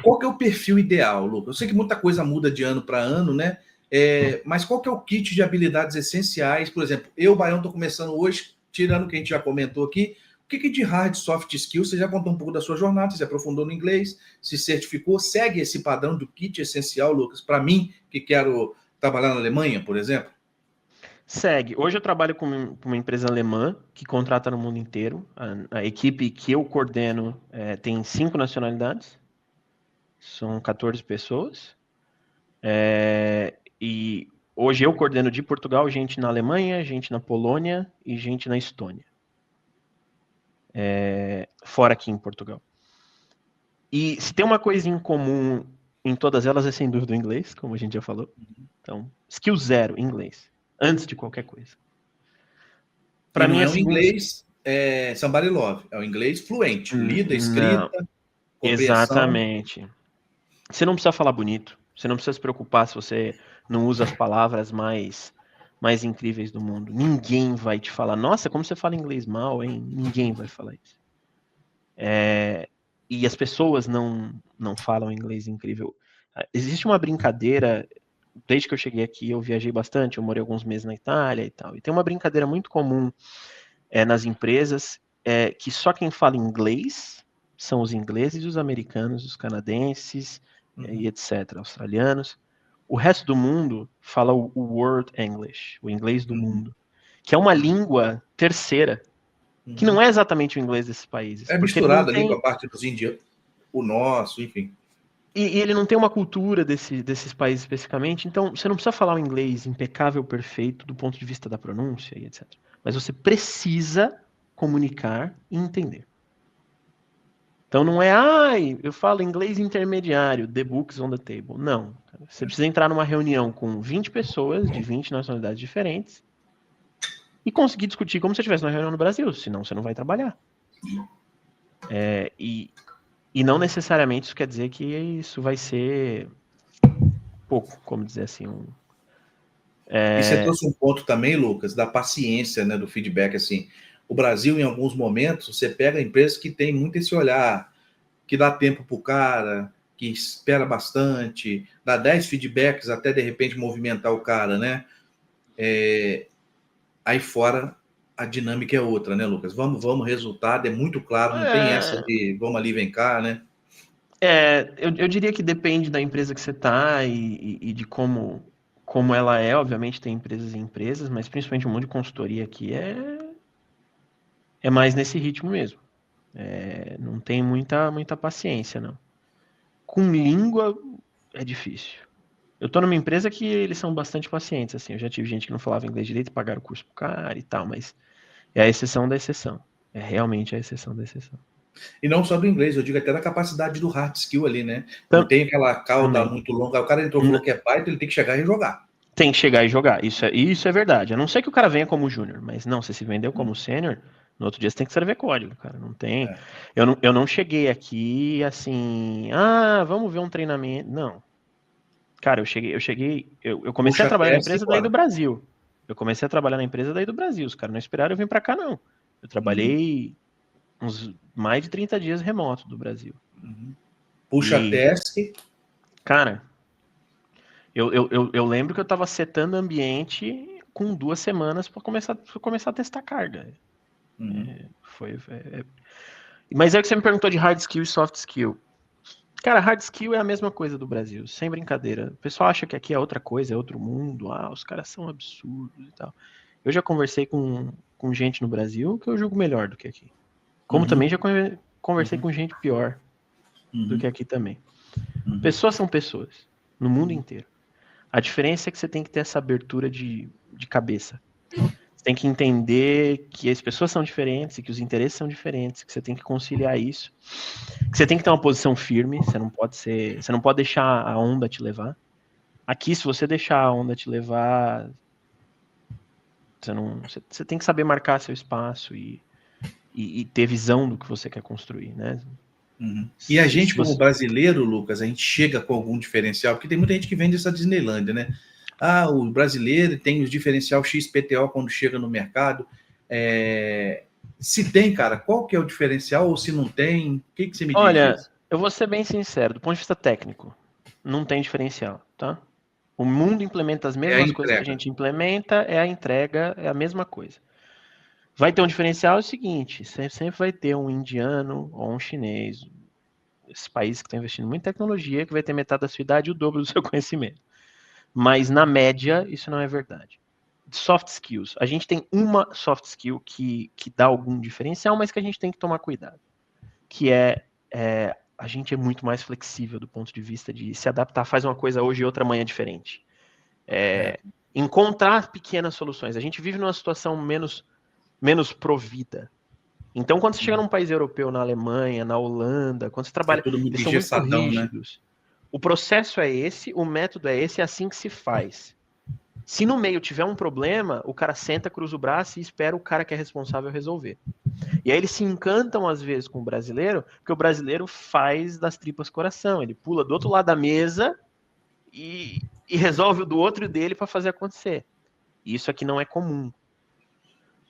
qual que é o perfil ideal, Lucas? Eu sei que muita coisa muda de ano para ano, né? Mas qual que é o kit de habilidades essenciais? Por exemplo, eu, Baião, estou começando hoje, tirando o que a gente já comentou aqui, o que de hard soft skills? Você já contou um pouco da sua jornada, você se aprofundou no inglês, se certificou, segue esse padrão do kit essencial, Lucas, para mim, que quero trabalhar na Alemanha, por exemplo? Segue. Hoje eu trabalho com uma empresa alemã que contrata no mundo inteiro. A equipe que eu coordeno tem 5 nacionalidades. São 14 pessoas. E hoje eu coordeno de Portugal, gente na Alemanha, gente na Polônia e gente na Estônia. Fora aqui em Portugal. E se tem uma coisa em comum em todas elas é sem dúvida o inglês, como a gente já falou. Então, skill 0, inglês. Antes de qualquer coisa. Para mim, não é o inglês somebody love, é o inglês fluente, lida, escrita, compreensão. Exatamente. Você não precisa falar bonito, você não precisa se preocupar se você não usa as palavras mais incríveis do mundo. Ninguém vai te falar, nossa, como você fala inglês mal, hein? Ninguém vai falar isso. E as pessoas não falam inglês incrível. Existe uma brincadeira, desde que eu cheguei aqui, eu viajei bastante, eu morei alguns meses na Itália e tal, e tem uma brincadeira muito comum nas empresas, que só quem fala inglês são os ingleses, os americanos, os canadenses, e etc., australianos. O resto do mundo fala o World English, o inglês do mundo, que é uma língua terceira, que não é exatamente o inglês desses países. É misturado ali com a parte dos índios, o nosso, enfim. E ele não tem uma cultura desses países especificamente, então você não precisa falar o inglês impecável, perfeito, do ponto de vista da pronúncia e etc. Mas você precisa comunicar e entender. Então não é, eu falo inglês intermediário, the books on the table. Não. Você precisa entrar numa reunião com 20 pessoas de 20 nacionalidades diferentes e conseguir discutir como se estivesse numa reunião no Brasil, senão você não vai trabalhar. E não necessariamente isso quer dizer que isso vai ser pouco, como dizer assim. E você trouxe um ponto também, Lucas, da paciência, né, do feedback, assim. O Brasil, em alguns momentos, você pega empresas que tem muito esse olhar, que dá tempo para o cara, que espera bastante, dá 10 feedbacks até, de repente, movimentar o cara, né? Aí fora, a dinâmica é outra, né, Lucas? Vamos, resultado é muito claro, não tem essa de vamos ali, vem cá, né? Eu diria que depende da empresa que você está e de como ela é. Obviamente tem empresas e empresas, mas principalmente o mundo de consultoria aqui é mais nesse ritmo mesmo. Não tem muita paciência, não. Com língua é difícil. Eu tô numa empresa que eles são bastante pacientes, assim. Eu já tive gente que não falava inglês direito, pagaram o curso pro cara e tal, mas é a exceção da exceção. É realmente a exceção da exceção. E não só do inglês, eu digo até da capacidade do hard skill ali, né? Não tem aquela cauda muito longa. O cara entrou e falou que é Python, ele tem que chegar e jogar. Tem que chegar e jogar, isso é verdade. A não ser que o cara venha como júnior, mas não, se se vendeu como sênior, no outro dia você tem que escrever código, cara. Não tem. Eu não cheguei aqui assim, vamos ver um treinamento. Não. Cara, eu comecei a trabalhar na empresa daí do Brasil. Eu comecei a trabalhar na empresa daí do Brasil. Os caras não esperaram eu vir pra cá, não. Eu trabalhei uns mais de 30 dias remoto do Brasil. Puxa teste. Cara, eu lembro que eu tava setando ambiente com 2 semanas para começar a testar carga. Mas é que você me perguntou de hard skill e soft skill. Cara, hard skill é a mesma coisa do Brasil, sem brincadeira. O pessoal acha que aqui é outra coisa, é outro mundo. Os caras são absurdos e tal. Eu já conversei com gente no Brasil que eu julgo melhor do que aqui. Como também já conversei com gente pior do que aqui também. Pessoas são pessoas, no mundo inteiro. A diferença é que você tem que ter essa abertura de cabeça. Você tem que entender que as pessoas são diferentes e que os interesses são diferentes, que você tem que conciliar isso. Que você tem que ter uma posição firme, você não pode deixar a onda te levar. Aqui, se você deixar a onda te levar, você tem que saber marcar seu espaço e ter visão do que você quer construir, né? E a gente, como brasileiro, Lucas, a gente chega com algum diferencial, porque tem muita gente que vende essa Disneylândia, né? O brasileiro tem o diferencial XPTO quando chega no mercado. Se tem, cara, qual que é o diferencial? Ou se não tem, o que você me diz? Olha, disso? Eu vou ser bem sincero, do ponto de vista técnico, não tem diferencial, tá? O mundo implementa as É a mesmas coisas que a entrega. gente implementa, é a entrega, é a mesma coisa. Vai ter um diferencial, é o seguinte, sempre vai ter um indiano ou um chinês, esses países que estão investindo muito em tecnologia, que vai ter metade da sua idade e o dobro do seu conhecimento. Mas, na média, isso não é verdade. Soft skills. A gente tem uma soft skill que dá algum diferencial, mas que a gente tem que tomar cuidado. Que a gente é muito mais flexível do ponto de vista de se adaptar, faz uma coisa hoje e outra amanhã diferente. Encontrar pequenas soluções. A gente vive numa situação menos provida. Então, quando você chega num país europeu, na Alemanha, na Holanda, quando você É trabalha, tudo muito eles são muito engessadão, né? rígidos. O processo é esse, o método é esse, é assim que se faz. Se no meio tiver um problema, o cara senta, cruza o braço e espera o cara que é responsável resolver. E aí eles se encantam às vezes com o brasileiro, porque o brasileiro faz das tripas coração. Ele pula do outro lado da mesa e resolve o do outro dele para fazer acontecer. E isso aqui não é comum.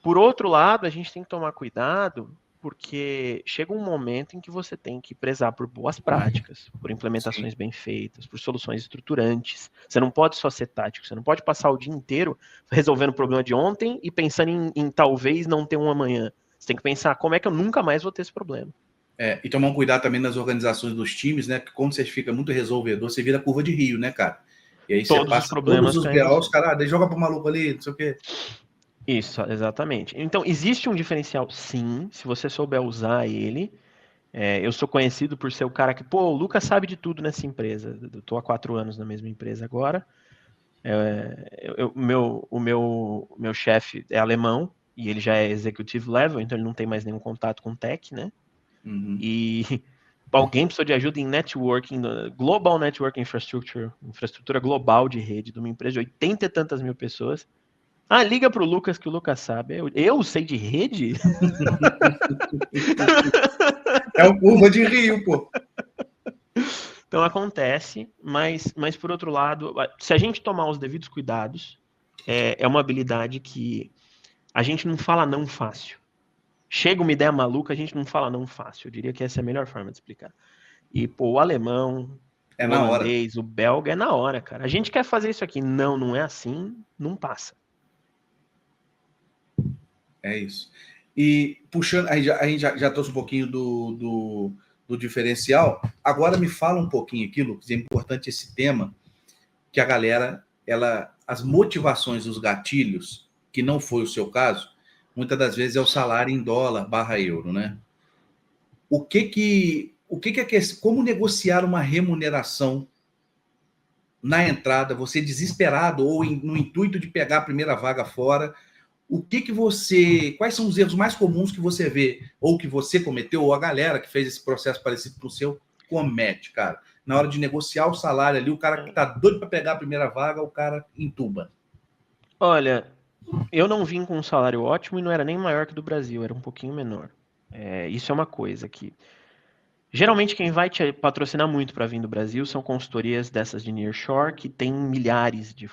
Por outro lado, a gente tem que tomar cuidado, porque chega um momento em que você tem que prezar por boas práticas, por implementações Sim. bem feitas, por soluções estruturantes. Você não pode só ser tático, você não pode passar o dia inteiro resolvendo o problema de ontem e pensando em talvez não ter um amanhã. Você tem que pensar como é que eu nunca mais vou ter esse problema. E tomar um cuidado também nas organizações dos times, né? Porque quando você fica muito resolvedor, você vira curva de rio, né, cara? E aí você Todos os passa todos problemas os caem em você. BOs, cara, daí joga pro maluco ali, não sei o quê. Isso, exatamente. Então, existe um diferencial, sim, se você souber usar ele. Eu sou conhecido por ser o cara que, o Lucas sabe de tudo nessa empresa. Eu tô há 4 anos na mesma empresa agora. O meu chefe é alemão e ele já é executive level, então ele não tem mais nenhum contato com tech, né? Uhum. E alguém precisou de ajuda em networking, global network infraestrutura global de rede de uma empresa de 80 e tantas mil pessoas. Liga pro Lucas que o Lucas sabe. Eu sei de rede? É o curva de rio, pô. Então acontece, mas por outro lado, se a gente tomar os devidos cuidados, é uma habilidade que a gente não fala não fácil. Chega uma ideia maluca, a gente não fala não fácil. Eu diria que essa é a melhor forma de explicar. E, o alemão, É o na hora. holandês, o belga é na hora, cara. A gente quer fazer isso aqui. Não é assim, não passa. É isso. E puxando, a gente já trouxe um pouquinho do diferencial. Agora me fala um pouquinho aqui, Lucas, é importante esse tema, que a galera, as motivações, os gatilhos, que não foi o seu caso, muitas das vezes é o salário em dólar / euro, né? Como negociar uma remuneração na entrada, você desesperado ou no intuito de pegar a primeira vaga fora, quais são os erros mais comuns que você vê, ou que você cometeu, ou a galera que fez esse processo parecido com o seu, comete, cara? Na hora de negociar o salário ali, o cara que tá doido para pegar a primeira vaga, o cara entuba. Olha, eu não vim com um salário ótimo e não era nem maior que o do Brasil, era um pouquinho menor. Isso é uma coisa que geralmente quem vai te patrocinar muito para vir do Brasil são consultorias dessas de nearshore que tem milhares de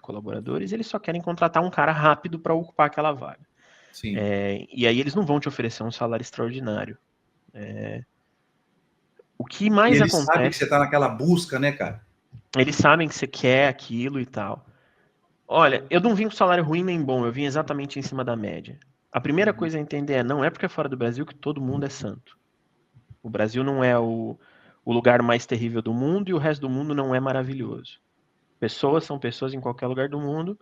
colaboradores e eles só querem contratar um cara rápido para ocupar aquela vaga. Sim. E aí eles não vão te oferecer um salário extraordinário. O que E mais eles sabem que você acontece, tá naquela busca, né, cara? eles sabem que você quer aquilo e tal. Olha, eu não vim com salário ruim nem bom, eu vim exatamente em cima da média. A primeira coisa a entender não é porque é fora do Brasil que todo mundo é santo. O Brasil não é o lugar mais terrível do mundo e o resto do mundo não é maravilhoso. Pessoas são pessoas em qualquer lugar do mundo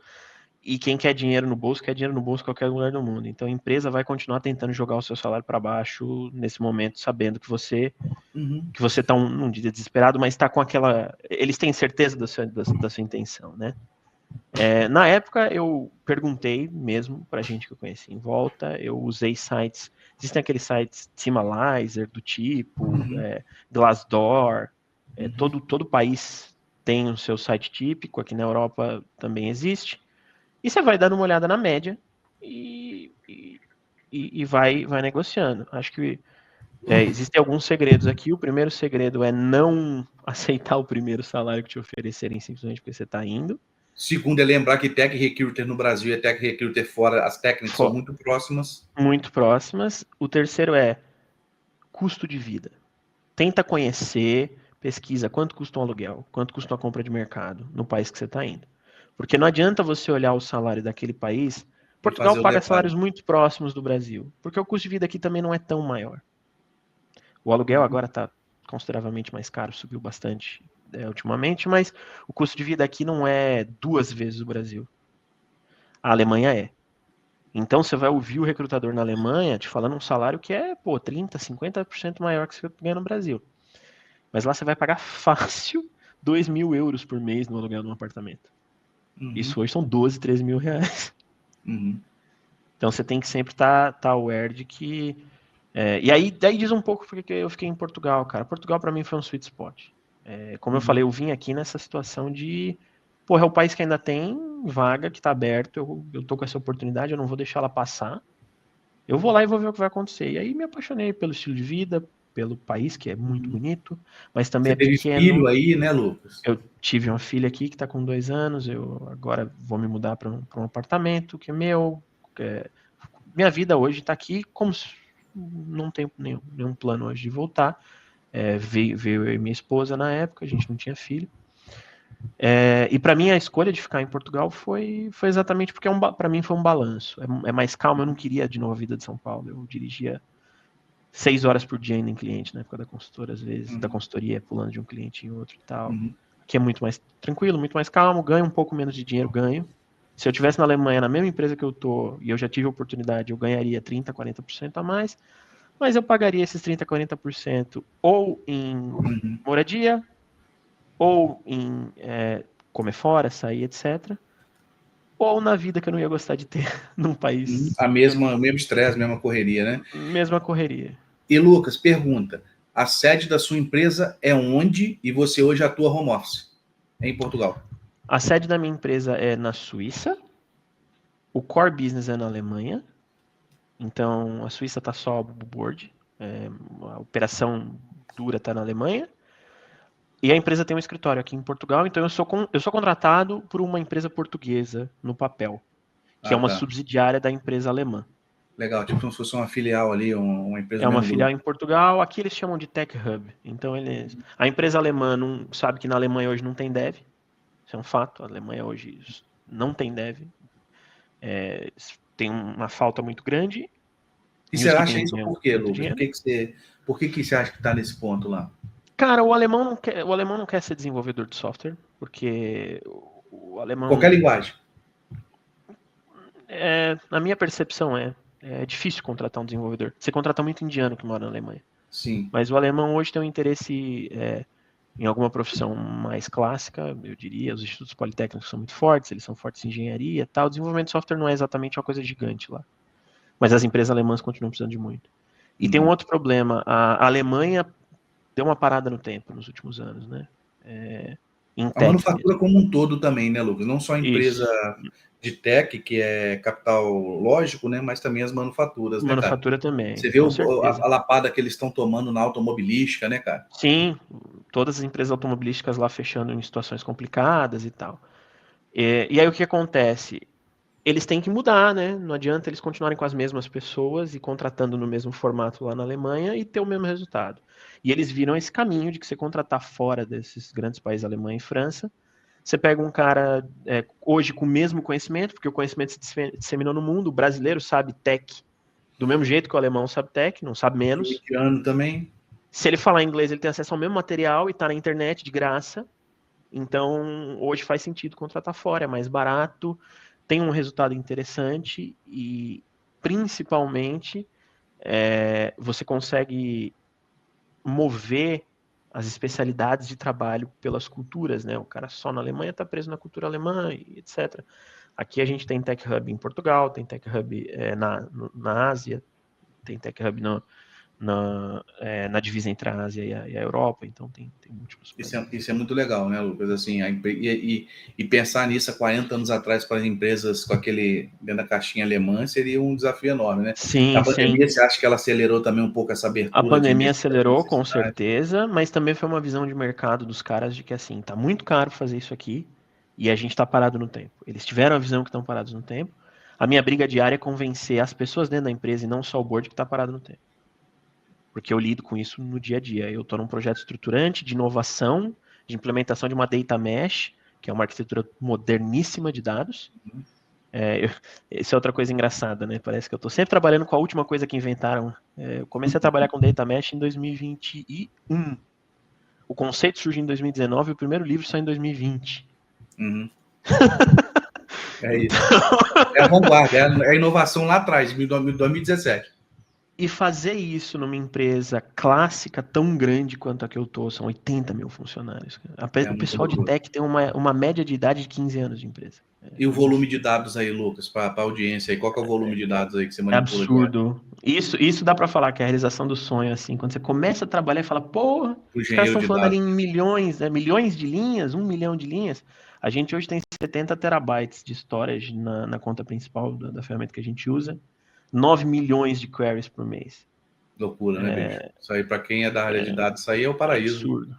e quem quer dinheiro no bolso, quer dinheiro no bolso em qualquer lugar do mundo. Então a empresa vai continuar tentando jogar o seu salário para baixo nesse momento, sabendo que você está num dia desesperado, mas está com aquela... Eles têm certeza da sua intenção, né? Na época eu perguntei mesmo para gente que eu conheci em volta, eu usei sites, existem aqueles sites Timalizer do tipo, Glassdoor, todo país tem o seu site típico, aqui na Europa também existe, e você vai dando uma olhada na média e vai negociando. Acho que existem alguns segredos aqui. O primeiro segredo é não aceitar o primeiro salário que te oferecerem simplesmente porque você está indo. Segundo é lembrar que Tech Recruiter no Brasil e Tech Recruiter fora, as técnicas são muito próximas. Muito próximas. O terceiro é custo de vida. tenta conhecer, pesquisa quanto custa um aluguel, quanto custa uma compra de mercado no país que você está indo. Porque não adianta você olhar o salário daquele país. E Portugal fazer o paga deparo. salários muito próximos do Brasil, porque o custo de vida aqui também não é tão maior. O aluguel agora está consideravelmente mais caro, subiu bastante ultimamente, mas o custo de vida aqui não é 2 vezes o Brasil. A Alemanha é. Então você vai ouvir o recrutador na Alemanha te falando um salário que é, 30%, 50% maior que você ganha no Brasil. Mas lá você vai pagar fácil 2.000 euros por mês no aluguel de um apartamento. Isso hoje são 12, 13 mil reais. Então você tem que sempre estar aware de que... e aí daí diz um pouco porque eu fiquei em Portugal, cara. Portugal para mim foi um sweet spot. Como eu falei, eu vim aqui nessa situação de... Porra, é o país que ainda tem vaga, que tá aberto, eu tô com essa oportunidade, eu não vou deixar ela passar. Eu vou lá e vou ver o que vai acontecer. E aí me apaixonei pelo estilo de vida, pelo país, que é muito bonito, mas também Você é teve pequeno. filho aí, né, Lucas? Eu tive uma filha aqui que está com 2 anos, eu agora vou me mudar para um apartamento que é meu. Minha vida hoje está aqui, como não tenho nenhum plano hoje de voltar. Veio eu e minha esposa na época, a gente não tinha filho. E para mim a escolha de ficar em Portugal foi exatamente porque para mim foi um balanço. É mais calmo, eu não queria de novo a vida de São Paulo. Eu dirigia 6 horas por dia indo em cliente, na época da consultora, às vezes, da consultoria, pulando de um cliente em outro e tal. Que é muito mais tranquilo, muito mais calmo, ganho um pouco menos de dinheiro, ganho. Se eu tivesse na Alemanha, na mesma empresa que eu tô, e eu já tive a oportunidade, eu ganharia 30%, 40% a mais, mas eu pagaria esses 30%, 40% ou em moradia, ou em comer fora, sair, etc., ou na vida que eu não ia gostar de ter num país que eu O não... mesmo estresse, a mesma correria, né? Mesma correria. E Lucas, pergunta: a sede da sua empresa é onde e você hoje atua home office? É em Portugal. A sede da minha empresa é na Suíça, o core business é na Alemanha, então a Suíça está só o board, a operação dura está na Alemanha, e a empresa tem um escritório aqui em Portugal, então eu sou contratado por uma empresa portuguesa no papel, que é uma Tá. subsidiária da empresa alemã. Legal, tipo como se fosse uma filial ali, uma empresa É do uma mesmo filial grupo. em Portugal, aqui eles chamam de Tech Hub. Então a empresa alemã não sabe que na Alemanha hoje não tem dev, isso é um fato, a Alemanha hoje não tem dev, tem uma falta muito grande, E e você os que acha têm isso ganham por quê, muito Lucas? dinheiro. Por que você acha que está nesse ponto lá? Cara, o alemão não quer ser desenvolvedor de software, porque o Qualquer alemão, linguagem. na minha percepção, é difícil contratar um desenvolvedor. Você contrata muito indiano que mora na Alemanha. Sim. Mas o alemão hoje tem um interesse em alguma profissão mais clássica, eu diria. Os institutos politécnicos são muito fortes, eles são fortes em engenharia e tal. O desenvolvimento de software não é exatamente uma coisa gigante lá. Mas as empresas alemãs continuam precisando de muito. E tem um outro problema. A Alemanha deu uma parada no tempo nos últimos anos, né? Em A tech manufatura mesmo. como um todo também, né, Lucas? Não só a empresa Isso. de tech, que é capital lógico, né? Mas também as manufaturas, né, cara? Manufatura também, Você vê com certeza. a lapada que eles estão tomando na automobilística, né, cara? Sim, todas as empresas automobilísticas lá fechando em situações complicadas e tal. E aí o que acontece? Eles têm que mudar, né? Não adianta eles continuarem com as mesmas pessoas e contratando no mesmo formato lá na Alemanha e ter o mesmo resultado. E eles viram esse caminho de que você contratar fora desses grandes países, Alemanha e França, você pega um cara hoje com o mesmo conhecimento, porque o conhecimento se disseminou no mundo, o brasileiro sabe tech do mesmo jeito que o alemão sabe tech, não sabe E o menos. indiano também. Se ele falar inglês, ele tem acesso ao mesmo material e está na internet de graça. Então, hoje faz sentido contratar fora, é mais barato, tem um resultado interessante e, principalmente, você consegue mover as especialidades de trabalho pelas culturas, né? O cara só na Alemanha está preso na cultura alemã, e etc. Aqui a gente tem Tech Hub em Portugal, tem Tech Hub na Ásia, tem Tech Hub na divisa entre a Ásia e a Europa, então tem múltiplos países. Isso é muito legal, né, Lucas? Assim, e pensar nisso há 40 anos atrás para as empresas com aquele dentro da caixinha alemã seria um desafio enorme, né? A Sim, sim. pandemia, você acha que ela acelerou também um pouco essa A abertura de pandemia dessa acelerou, com necessidade? certeza, mas também foi uma visão de mercado dos caras de que, assim, tá muito caro fazer isso aqui e a gente tá parado no tempo. Eles tiveram a visão que estão parados no tempo. A minha briga diária é convencer as pessoas dentro da empresa e não só o board que tá parado no tempo. porque eu lido com isso no dia a dia. Eu estou num projeto estruturante de inovação, de implementação de uma data mesh, que é uma arquitetura moderníssima de dados. Isso é outra coisa engraçada, né? Parece que eu estou sempre trabalhando com a última coisa que inventaram. Eu comecei a trabalhar com data mesh em 2021. O conceito surgiu em 2019 e o primeiro livro saiu em 2020. Uhum. É isso. É a vanguarda, é a inovação lá atrás, em 2017. E fazer isso numa empresa clássica tão grande quanto a que eu tô, são 80 mil funcionários. O pessoal de tech tem uma média de idade de 15 anos de empresa. E o volume de dados aí, Lucas, para a audiência aí, qual que é o volume de dados aí que você manipula? É absurdo. Isso dá para falar que é a realização do sonho, assim, quando você começa a trabalhar e fala, porra, os caras estão falando ali em milhões, milhões de linhas, 1 milhão de linhas. A gente hoje tem 70 terabytes de storage na conta principal da ferramenta que a gente usa. 9 milhões de queries por mês. Loucura, né, bicho? Isso aí, para quem é da área de dados, isso aí é o paraíso. Absurdo.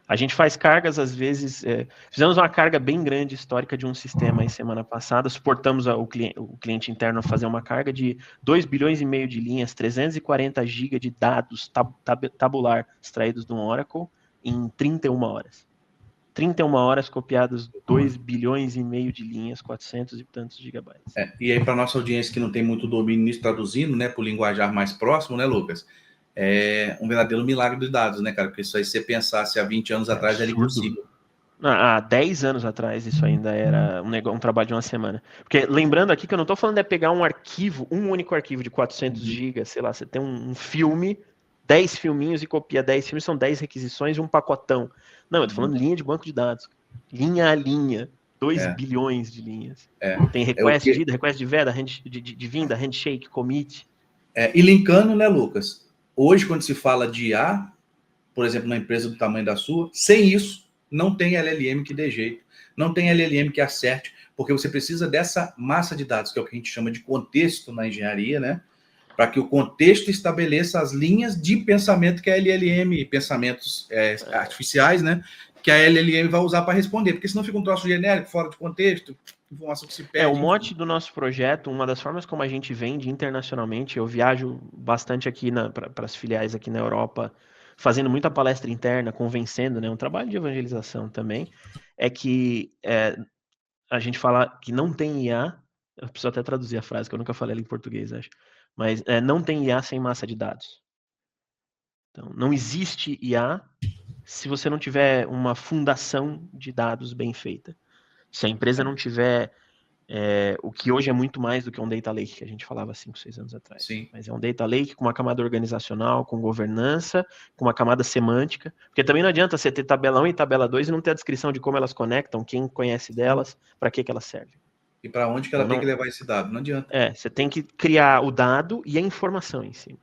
A gente faz cargas, às vezes... fizemos uma carga bem grande histórica de um sistema aí semana passada, suportamos o cliente interno a fazer uma carga de 2 bilhões e meio de linhas, 340 GB de dados tabular extraídos do Oracle em 31 horas. 31 horas copiados 2 bilhões e meio de linhas, 400 e tantos gigabytes. E aí, para nossa audiência que não tem muito domínio nisso, traduzindo, né, por linguajar mais próximo, né, Lucas? É um verdadeiro milagre de dados, né, cara? Porque isso aí, se você pensasse há 20 anos atrás, era impossível. Há 10 anos atrás, isso ainda era um trabalho de uma semana. Porque, lembrando aqui que eu não estou falando de pegar um arquivo, um único arquivo de 400 GB, sei lá, você tem um filme, 10 filminhos e copia 10 filmes, são 10 requisições e um pacotão. Não, eu tô falando linha de banco de dados. Linha a linha. 2 bilhões de linhas. Tem request de ida, request de veda, de vinda, handshake, commit. E linkando, né, Lucas? Hoje, quando se fala de IA, por exemplo, na empresa do tamanho da sua, sem isso, não tem LLM que dê jeito. Não tem LLM que acerte, porque você precisa dessa massa de dados, que é o que a gente chama de contexto na engenharia, né? Para que o contexto estabeleça as linhas de pensamento que a LLM, pensamentos artificiais, né? Que a LLM vai usar para responder, porque senão fica um troço genérico, fora de contexto, informação que se perde. O mote do nosso projeto, uma das formas como a gente vende internacionalmente, eu viajo bastante aqui para as filiais aqui na Europa, fazendo muita palestra interna, convencendo, né? Um trabalho de evangelização também, é que a gente fala que não tem IA, eu preciso até traduzir a frase, que eu nunca falei ela em português, acho. Mas não tem IA sem massa de dados. Então, não existe IA se você não tiver uma fundação de dados bem feita. Se a empresa não tiver o que hoje é muito mais do que um data lake, que a gente falava 5, 6 anos atrás. Sim. Mas é um data lake com uma camada organizacional, com governança, com uma camada semântica. Porque também não adianta você ter tabela 1 e tabela 2 e não ter a descrição de como elas conectam, quem conhece delas, para que elas servem. E para onde que ela tem que levar esse dado? Não adianta. Você tem que criar o dado e a informação em cima.